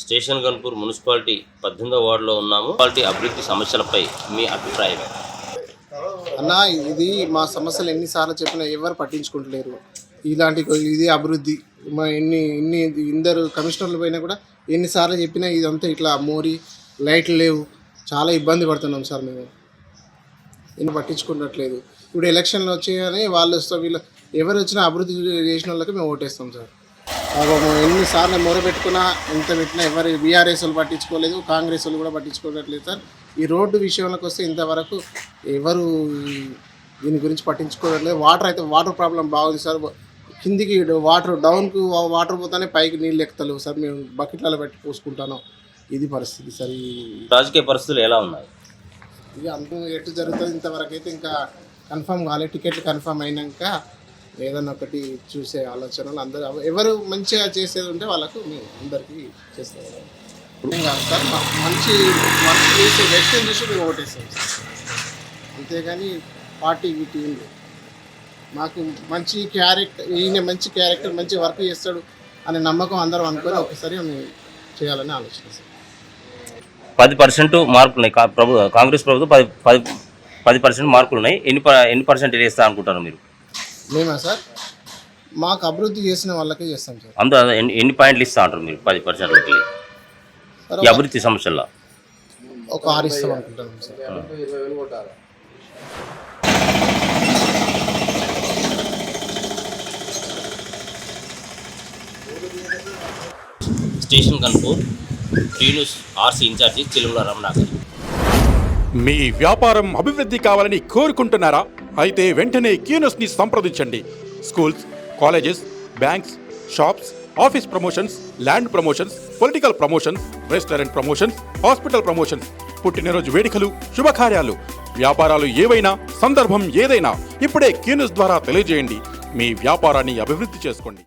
Station Ghanpur municipality 18వ వార్డులో ఉన్నాము. Municipality అభివృద్ధి సమస్యలపై మీ అభిప్రాయం? అన్న, ఇది మా సమస్యలు ఎన్నిసార్లు చెప్పినా ఎవరు పట్టించుకుంటలేరు. ఇది అభివృద్ధి మా ఇందరు కమిషనర్లు పైన కూడా ఎన్నిసార్లు చెప్పినా ఇదంతా ఇట్లా మోరి లైట్లు లేవు, చాలా ఇబ్బంది పడుతున్నాం సార్. మేము ఎన్ని పట్టించుకున్నట్లేదు. ఇప్పుడు ఎలక్షన్లు వచ్చాయని వాళ్ళు వస్తాం, వీళ్ళు ఎవరు వచ్చినా అభివృద్ధి చేసిన వాళ్ళకి మేము ఓటేస్తాం సార్. ఎన్నిసార్లు మొరపెట్టుకున్నా ఎంత పెట్టినా ఎవరు బీఆర్ఎస్ వాళ్ళు పట్టించుకోలేదు, కాంగ్రెస్ వాళ్ళు కూడా పట్టించుకోవట్లేదు సార్. ఈ రోడ్డు విషయంలోకి వస్తే ఇంతవరకు ఎవరు దీని గురించి పట్టించుకోవట్లేదు. వాటర్ ప్రాబ్లం బాగుంది సార్. కిందికి డౌన్కు వాటర్ పోతానే పైకి నీళ్ళు ఎక్కుతలేవు సార్. మేము బకెట్లలో పెట్టి పోసుకుంటాను. ఇది పరిస్థితి సార్. ఈ రాజకీయ పరిస్థితులు ఎలా ఉన్నాయి? ఇది అంతా ఎటు జరుగుతుంది ఇంతవరకు అయితే ఇంకా కన్ఫర్మ్ కాలేదు. టికెట్లు కన్ఫర్మ్ అయినాక ఏదన్నా ఒకటి చూసే ఆలోచనలు అందరూ ఎవరు మంచిగా చేసేది ఉంటే వాళ్ళకు మేము అందరికీ చేస్తాం సార్. మంచి వర్క్ చేసే వ్యక్తిని చూసి మేము ఓటేస్తాం సార్. అంతేగాని పార్టీ వీటి ఉంది. మాకు మంచి క్యారెక్టర్ మంచి వర్క్ చేస్తాడు అనే నమ్మకం అందరం అనుకొని ఒకసారి మేము చేయాలని ఆలోచిస్తాం. 10% మార్కులు ఉన్నాయి. కాంగ్రెస్ ప్రభుత్వం 10% మార్కులు ఉన్నాయి. ఎన్ని పర్సెంటేజ్ వేస్తా అనుకుంటారు మీరు? మేమా సార్, మాకు అభివృద్ధి చేసిన వాళ్ళకే చేస్తాం సార్. అందులో ఎన్ని పాయింట్లు ఇస్తా అంటారు మీరు 10%? ఈ అభివృద్ధి సమస్యల్లో ఒక 6 ఇస్తాం అనుకుంటున్నాం sir. Station Ghanpur T News RC incharge Chilumula Ramanakar. మీ వ్యాపారం అభివృద్ధి కావాలని కోరుకుంటున్నారా? అయితే వెంటనే క్యూన్యూస్ని సంప్రదించండి. Schools, colleges, banks, shops, office promotions, land promotions, political promotions, restaurant promotions, hospital promotions, పుట్టినరోజు వేడుకలు, శుభకార్యాలు, వ్యాపారాలు ఏవైనా, సందర్భం ఏదైనా ఇప్పుడే క్యూన్యూస్ ద్వారా తెలియజేయండి. మీ వ్యాపారాన్ని అభివృద్ధి చేసుకోండి.